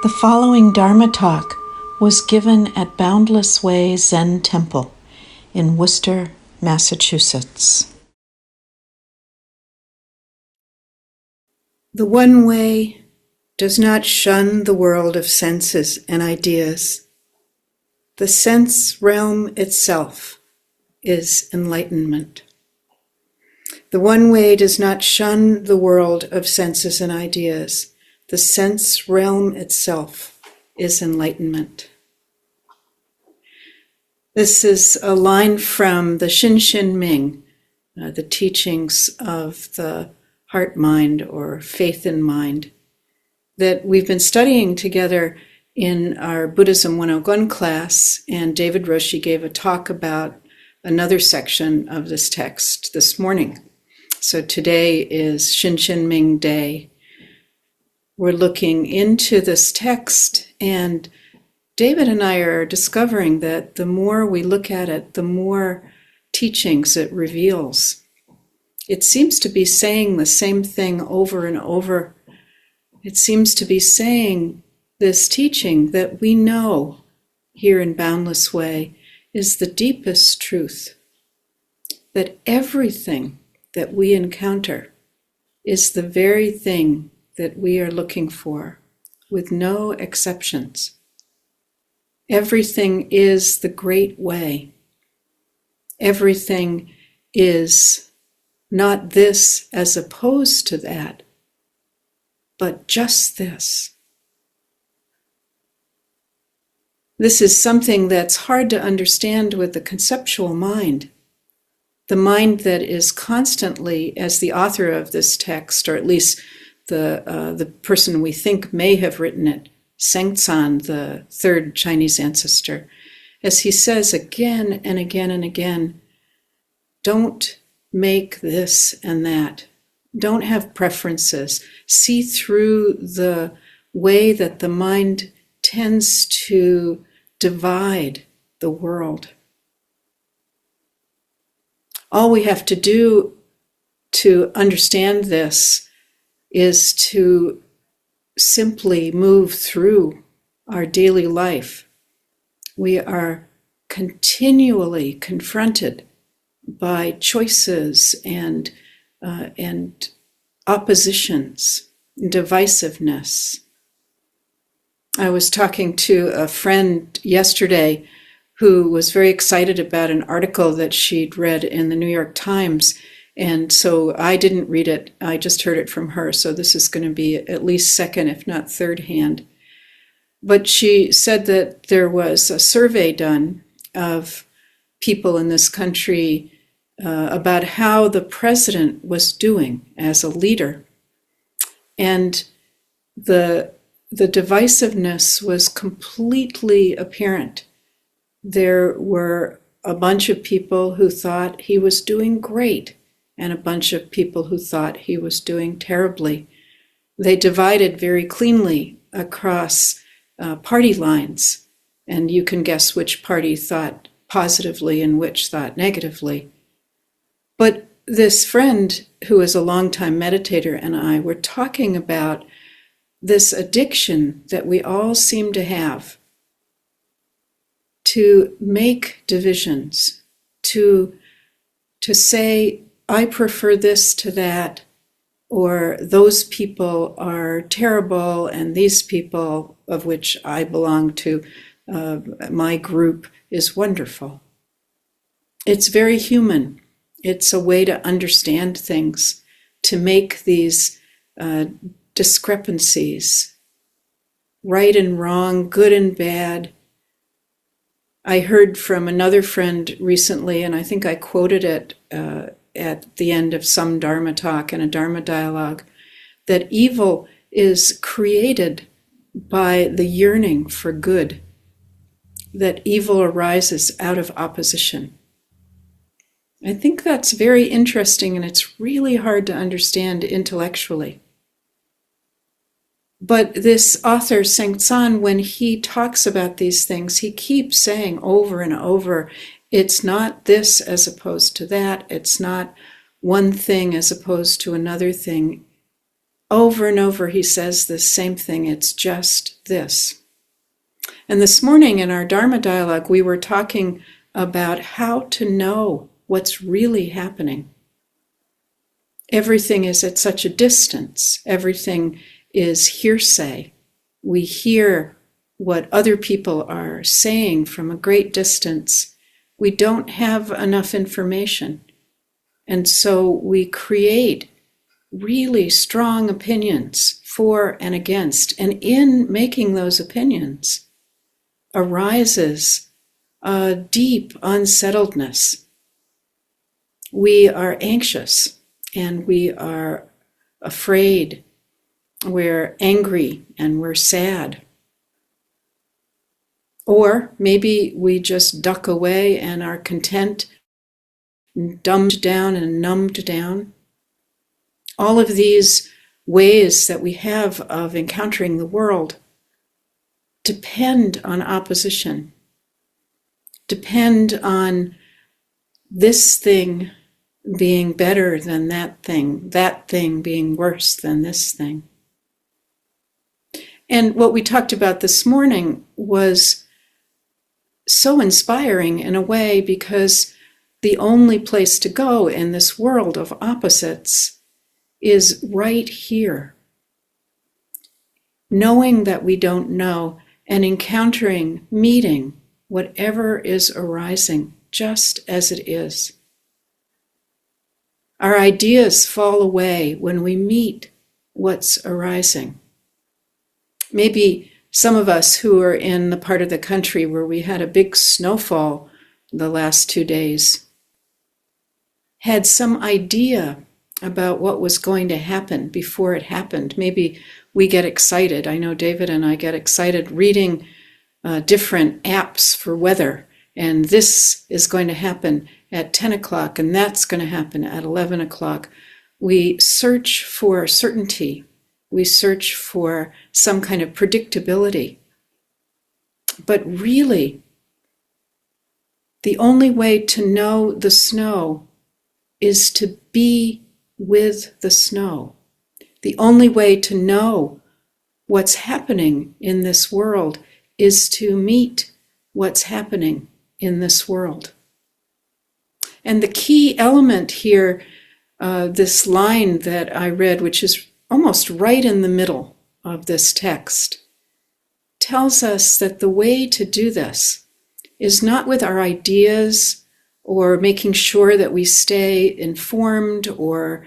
The following Dharma talk was given at Boundless Way Zen Temple in Worcester, Massachusetts. The one way does not shun the world of senses and ideas. The sense realm itself is enlightenment. The one way does not shun the world of senses and ideas. The sense realm itself is enlightenment. This is a line from the Shin Ming, the teachings of the heart mind or faith in mind, that we've been studying together in our Buddhism 101 class, and David Rōshi gave a talk about another section of this text this morning. So today is Shin Ming Day. We're looking into this text, and David and I are discovering that the more we look at it, the more teachings it reveals. It seems to be saying the same thing over and over. It seems to be saying this teaching that we know here in Boundless Way is the deepest truth, that everything that we encounter is the very thing that we are looking for, with no exceptions. Everything is the great way. Everything is not this as opposed to that, but just this. This is something that's hard to understand with the conceptual mind. The mind that is constantly, as the author of this text, or at least the person we think may have written it, Sengcan, the third Chinese ancestor, as he says again and again and again, don't make this and that. Don't have preferences. See through the way that the mind tends to divide the world. All we have to do to understand this is to simply move through our daily life. We are continually confronted by choices and oppositions, divisiveness. I was talking to a friend yesterday who was very excited about an article that she'd read in the New York Times. And so I didn't read it, I just heard it from her. So this is going to be at least second, if not third hand. But she said that there was a survey done of people in this country about how the president was doing as a leader. And the divisiveness was completely apparent. There were a bunch of people who thought he was doing great, and a bunch of people who thought he was doing terribly. They divided very cleanly across party lines, and you can guess which party thought positively and which thought negatively. But this friend, who is a longtime meditator, and I were talking about this addiction that we all seem to have to make divisions, to say, I prefer this to that, or those people are terrible, and these people, of which I belong to, my group, is wonderful. It's very human. It's a way to understand things, to make these discrepancies, right and wrong, good and bad. I heard from another friend recently, and I think I quoted it at the end of some Dharma talk and a Dharma dialogue, that evil is created by the yearning for good, that evil arises out of opposition. I think that's very interesting, and it's really hard to understand intellectually. But this author, Sengcan, when he talks about these things, he keeps saying over and over, it's not this as opposed to that. It's not one thing as opposed to another thing. Over and over he says the same thing. It's just this. And this morning in our Dharma dialogue, we were talking about how to know what's really happening. Everything is at such a distance. Everything is hearsay. We hear what other people are saying from a great distance. We don't have enough information. And so we create really strong opinions for and against. And in making those opinions arises a deep unsettledness. We are anxious and we are afraid. We're angry and we're sad. Or maybe we just duck away and are content, dumbed down and numbed down. All of these ways that we have of encountering the world depend on opposition, depend on this thing being better than that thing being worse than this thing. And what we talked about this morning was so inspiring in a way, because the only place to go in this world of opposites is right here. Knowing that we don't know and encountering, meeting whatever is arising just as it is. Our ideas fall away when we meet what's arising. Maybe some of us who are in the part of the country where we had a big snowfall the last 2 days had some idea about what was going to happen before it happened. Maybe we get excited. I know David and I get excited reading different apps for weather. And this is going to happen at 10 o'clock, and that's going to happen at 11 o'clock. We search for certainty. We search for some kind of predictability. But really, the only way to know the snow is to be with the snow. The only way to know what's happening in this world is to meet what's happening in this world. And the key element here, this line that I read, which is almost right in the middle of this text, tells us that the way to do this is not with our ideas or making sure that we stay informed or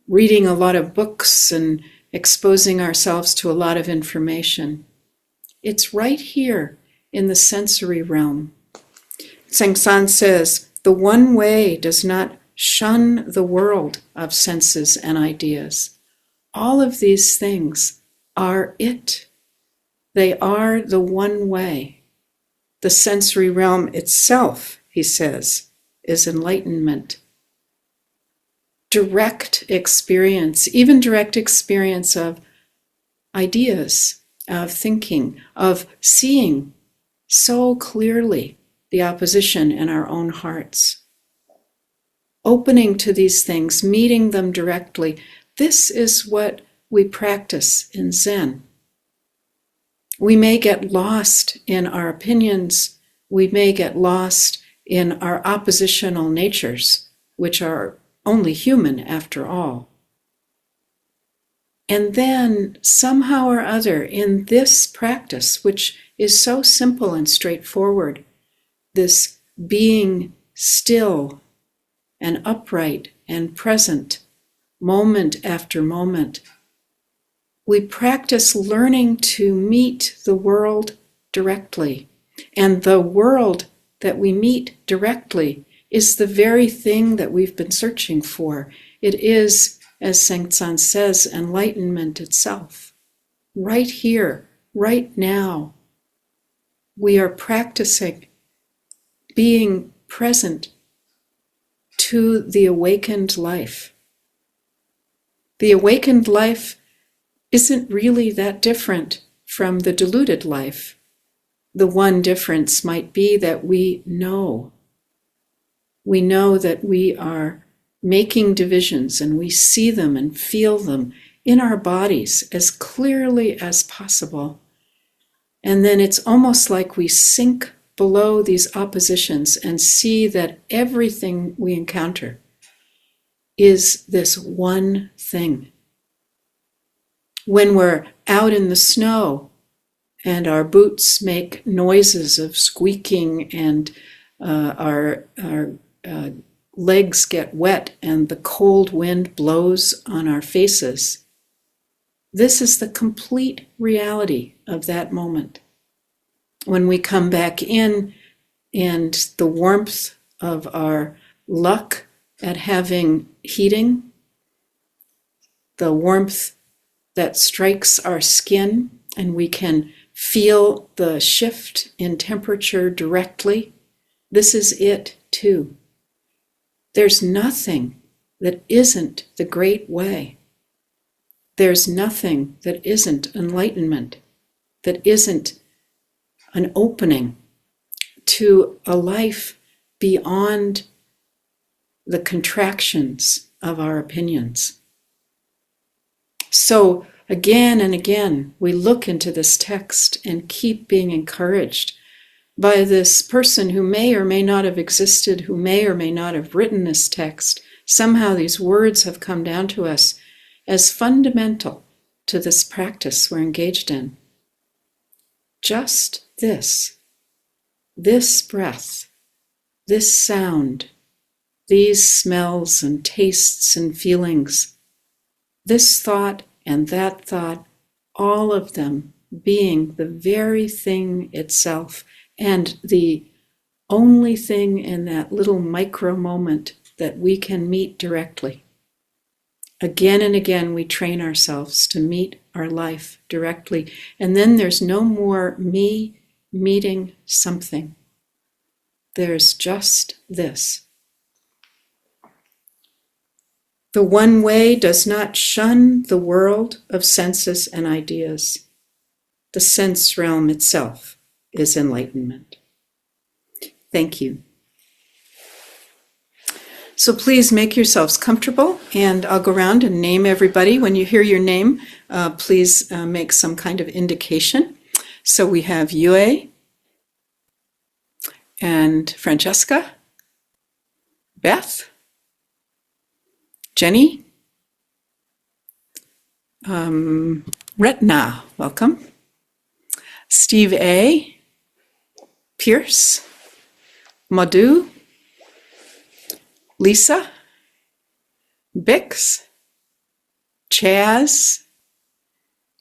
reading a lot of books and exposing ourselves to a lot of information. It's right here in the sensory realm. Sengsan says, the one way does not shun the world of senses and ideas. All of these things are it. They are the one way. The sensory realm itself, he says, is enlightenment. Direct experience, even direct experience of ideas, of thinking, of seeing so clearly the opposition in our own hearts. Opening to these things, meeting them directly. This is what we practice in Zen. We may get lost in our opinions. We may get lost in our oppositional natures, which are only human after all. And then somehow or other in this practice, which is so simple and straightforward, this being still and upright and present, moment after moment, we practice learning to meet the world directly. And the world that we meet directly is the very thing that we've been searching for. It is, as Sengsan says, enlightenment itself. Right here, right now, we are practicing being present to the awakened life. The awakened life isn't really that different from the deluded life. The one difference might be that we know. We know that we are making divisions, and we see them and feel them in our bodies as clearly as possible. And then it's almost like we sink below these oppositions and see that everything we encounter is this one thing. When we're out in the snow and our boots make noises of squeaking and our legs get wet and the cold wind blows on our faces, this is the complete reality of that moment. When we come back in and the warmth of our luck at having heating, the warmth that strikes our skin, and we can feel the shift in temperature directly, this is it too. There's nothing that isn't the great way. There's nothing that isn't enlightenment, that isn't an opening to a life beyond the contractions of our opinions. So again and again, we look into this text and keep being encouraged by this person who may or may not have existed, who may or may not have written this text. Somehow these words have come down to us as fundamental to this practice we're engaged in. Just this breath, this sound, these smells and tastes and feelings, this thought and that thought, all of them being the very thing itself and the only thing in that little micro moment that we can meet directly. Again and again, we train ourselves to meet our life directly. And then there's no more me meeting something. There's just this. The one way does not shun the world of senses and ideas. The sense realm itself is enlightenment. Thank you. So please make yourselves comfortable, and I'll go around and name everybody. When you hear your name, please make some kind of indication. So we have Yue and Francesca, Beth, Jenny, Retna, welcome, Steve A., Pierce, Madhu, Lisa, Bix, Chaz,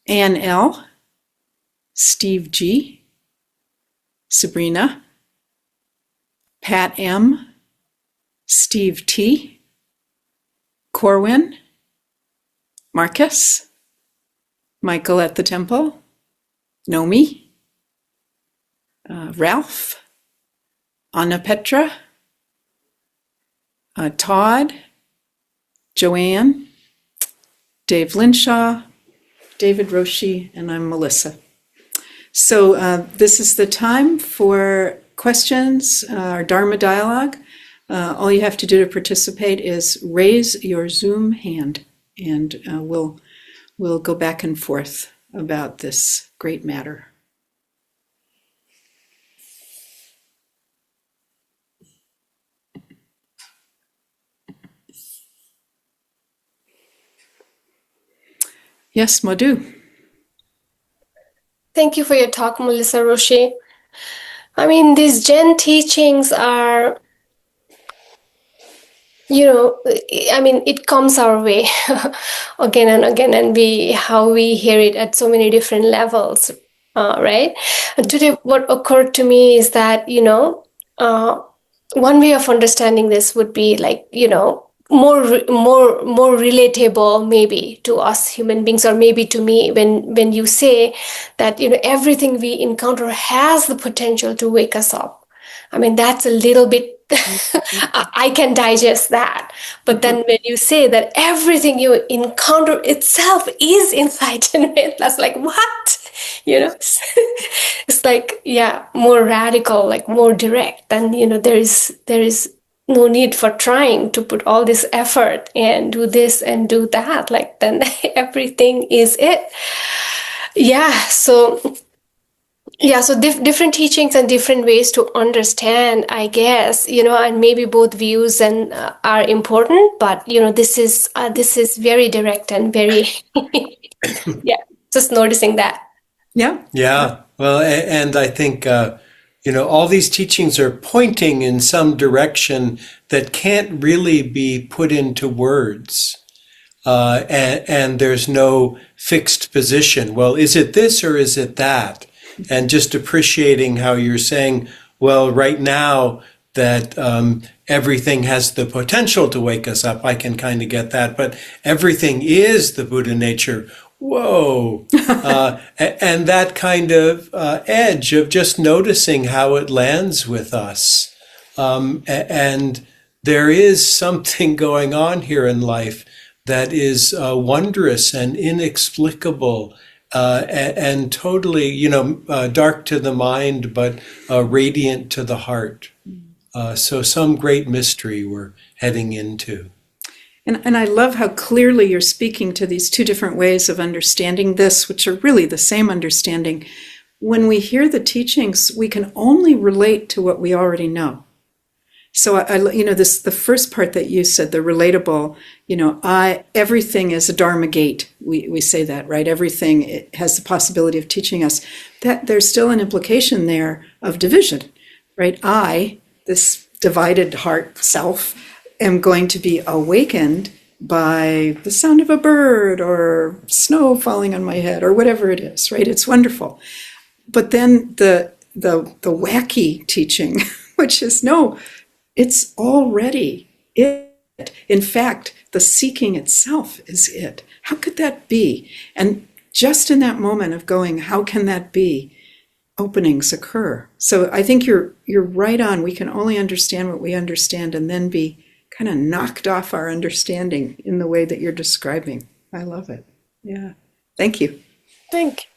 Ann L., Steve G., Sabrina, Pat M., Steve T., Corwin, Marcus, Michael at the Temple, Nomi, Ralph, Anna Petra, Todd, Joanne, Dave Linshaw, David Rōshi, and I'm Melissa. So this is the time for questions, our Dharma dialogue. All you have to do to participate is raise your Zoom hand, and we'll go back and forth about this great matter. Yes, Madhu. Thank you for your talk, Melissa Rōshi. I mean, these Zen teachings are, it comes our way again and again, and how we hear it at so many different levels, right? And today, what occurred to me is that, one way of understanding this would be like, more relatable maybe to us human beings, or maybe to me, when you say that everything we encounter has the potential to wake us up. I mean, that's a little bit I can digest that. But then when you say that everything you encounter itself is enlightenment, that's like, what? It's like, yeah, more radical, like more direct. And there is no need for trying to put all this effort and do this and do that. Like then everything is it. Yeah. So different teachings and different ways to understand, I guess, and maybe both views and are important, but this is very direct and very, yeah, just noticing that. Yeah. Yeah. Well, and I think, all these teachings are pointing in some direction that can't really be put into words. And there's no fixed position. Well, is it this or is it that? And just appreciating how you're saying, well, right now that everything has the potential to wake us up, I can kind of get that. But everything is the Buddha nature. Whoa. And that kind of edge of just noticing how it lands with us. And there is something going on here in life that is wondrous and inexplicable and totally, dark to the mind, but radiant to the heart. So some great mystery we're heading into. And I love how clearly you're speaking to these two different ways of understanding this, which are really the same understanding. When we hear the teachings, we can only relate to what we already know. So the first part that you said, the relatable, everything is a Dharma gate. We say that, right? Everything it has the possibility of teaching us. That there's still an implication there of division, right? I, this divided heart self, am going to be awakened by the sound of a bird or snow falling on my head or whatever it is, right? It's wonderful. But then the wacky teaching, which is no, it's already it. In fact, the seeking itself is it. How could that be? And just in that moment of going, how can that be? Openings occur. So I think you're right on. We can only understand what we understand and then be kind of knocked off our understanding in the way that you're describing. I love it. Yeah. Thank you. Thank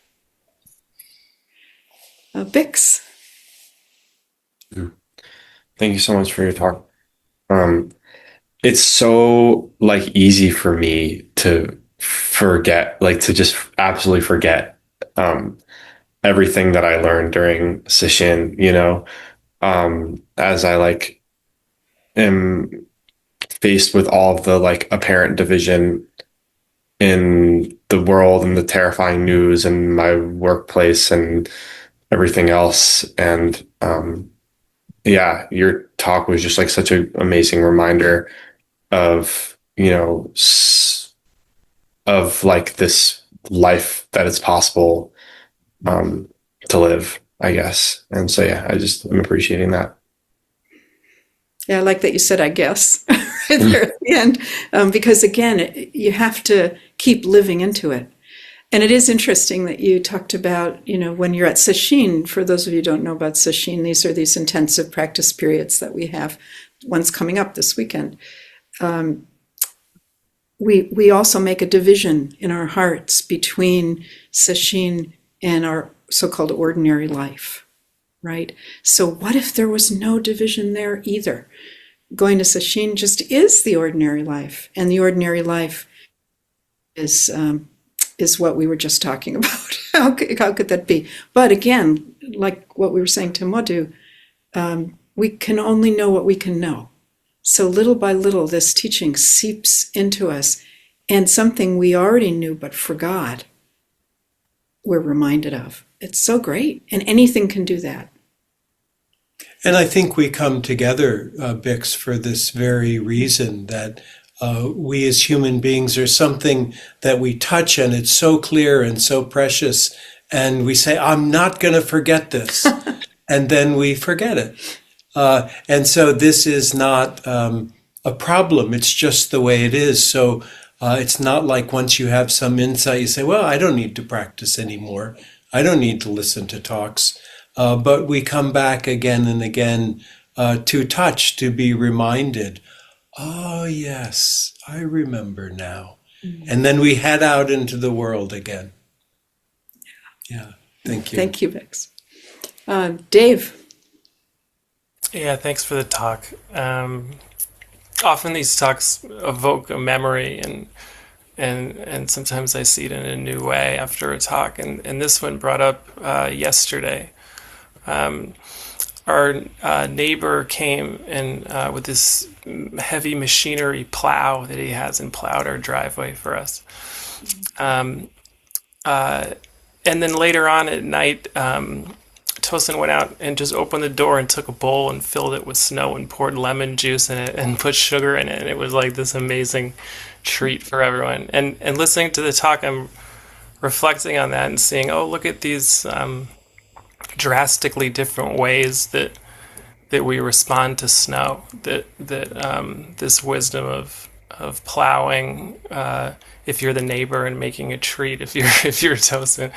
you. Bix. Thank you so much for your talk. It's so easy for me to forget, to just absolutely forget everything that I learned during sesshin, as I am faced with all of the apparent division in the world and the terrifying news and my workplace and everything else. And yeah, your talk was just such an amazing reminder of, of this life that it's possible to live, I guess. And so, yeah, I'm appreciating that. Yeah, I like that you said, I guess, right there at the end, because again, you have to keep living into it. And it is interesting that you talked about, when you're at sesshin, for those of you who don't know about sesshin, these are these intensive practice periods that we have. One's coming up this weekend. We also make a division in our hearts between sesshin and our so-called ordinary life, right? So what if there was no division there either? Going to sesshin just is the ordinary life, and the ordinary life is what we were just talking about. How could that be? But again, like what we were saying to Madhu, we can only know what we can know. So little by little, this teaching seeps into us, and something we already knew but forgot, we're reminded of. It's so great, and anything can do that. And I think we come together, Bix, for this very reason, that we as human beings are something that we touch and it's so clear and so precious. And we say, I'm not going to forget this. And then we forget it. And so this is not a problem. It's just the way it is. So it's not like once you have some insight, you say, well, I don't need to practice anymore. I don't need to listen to talks. But we come back again and again to touch, to be reminded. Oh, yes, I remember now. Mm-hmm. And then we head out into the world again. Yeah, thank you. Thank you, Vix. Dave. Yeah, thanks for the talk. often these talks evoke a memory, and sometimes I see it in a new way after a talk. And this one brought up yesterday. Our neighbor came and with this heavy machinery plow that he has, and plowed our driveway for us. And then later on at night, Tosin went out and just opened the door and took a bowl and filled it with snow and poured lemon juice in it and put sugar in it. And it was like this amazing treat for everyone. And listening to the talk, I'm reflecting on that and seeing, oh, look at these drastically different ways that we respond to snow. That this wisdom of plowing, if you're the neighbor, and making a treat if you're Tosin,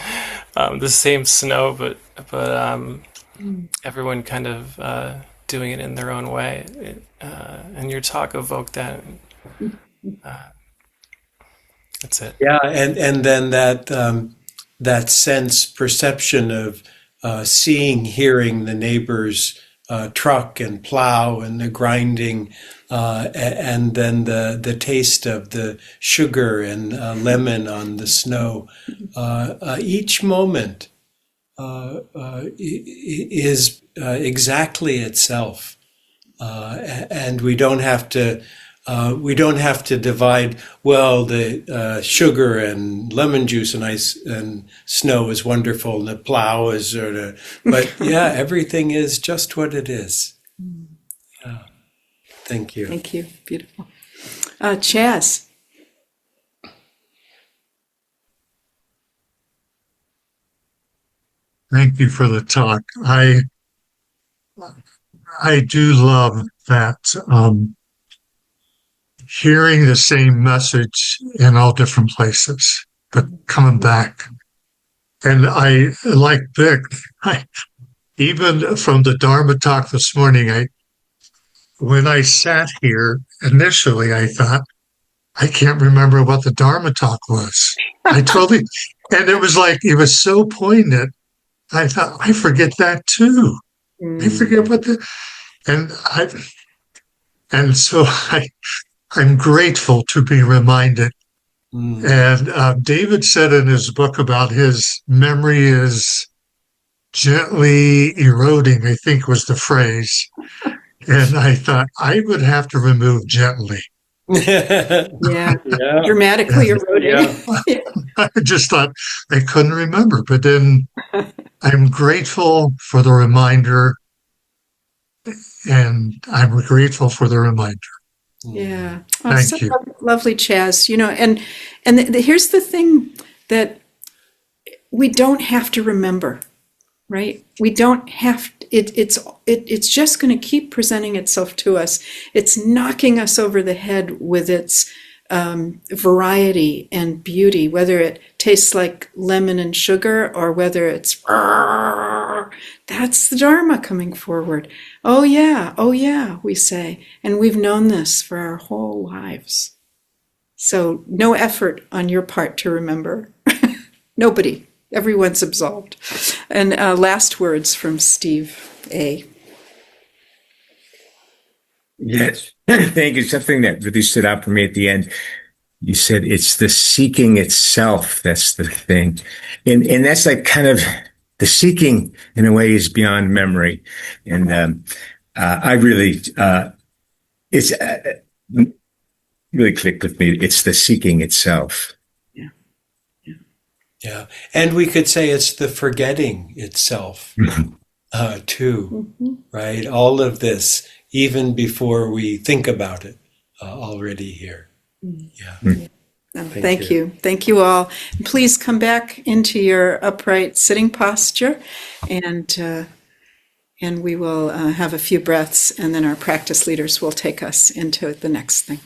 the same snow, but everyone kind of doing it in their own way. And your talk evoked that. That's it. Yeah, and then that sense perception of seeing, hearing the neighbor's truck and plow and the grinding, and then the taste of the sugar and lemon on the snow. Each moment is exactly itself, and we don't have to. We don't have to divide. Well, the sugar and lemon juice and ice and snow is wonderful, and the plow is sort of. But yeah, everything is just what it is. Yeah. Thank you. Thank you. Beautiful. Chaz. Thank you for the talk. I do love that. Hearing the same message in all different places, but coming back. And I, like Vic, even from the Dharma talk this morning, when I sat here initially, I thought, I can't remember what the Dharma talk was. And it was like, it was so poignant. I thought, I forget that too. I forget and so I'm grateful to be reminded. And David said in his book about his memory is gently eroding, I think was the phrase. And I thought I would have to remove gently. Yeah. Dramatically eroding. Yeah. I just thought I couldn't remember. But then I'm grateful for the reminder. And I'm grateful for the reminder. Yeah. Thank you. Lovely, Chaz. And here's the thing that we don't have to remember, right? We don't have. It's just going to keep presenting itself to us. It's knocking us over the head with its variety and beauty, whether it tastes like lemon and sugar or whether it's. That's the Dharma coming forward. Oh yeah, we say. And we've known this for our whole lives. So no effort on your part to remember. Nobody. Everyone's absolved. And last words from Steve A. Yes, thank you. Something that really stood out for me at the end. You said it's the seeking itself that's the thing. And that's like kind of the seeking in a way is beyond memory. And I really, it's really clicked with me. It's the seeking itself. Yeah. And we could say it's the forgetting itself, too, right? All of this, even before we think about it, already here. Yeah. Thank you. Thank you all. Please come back into your upright sitting posture, and we will have a few breaths, and then our practice leaders will take us into the next thing.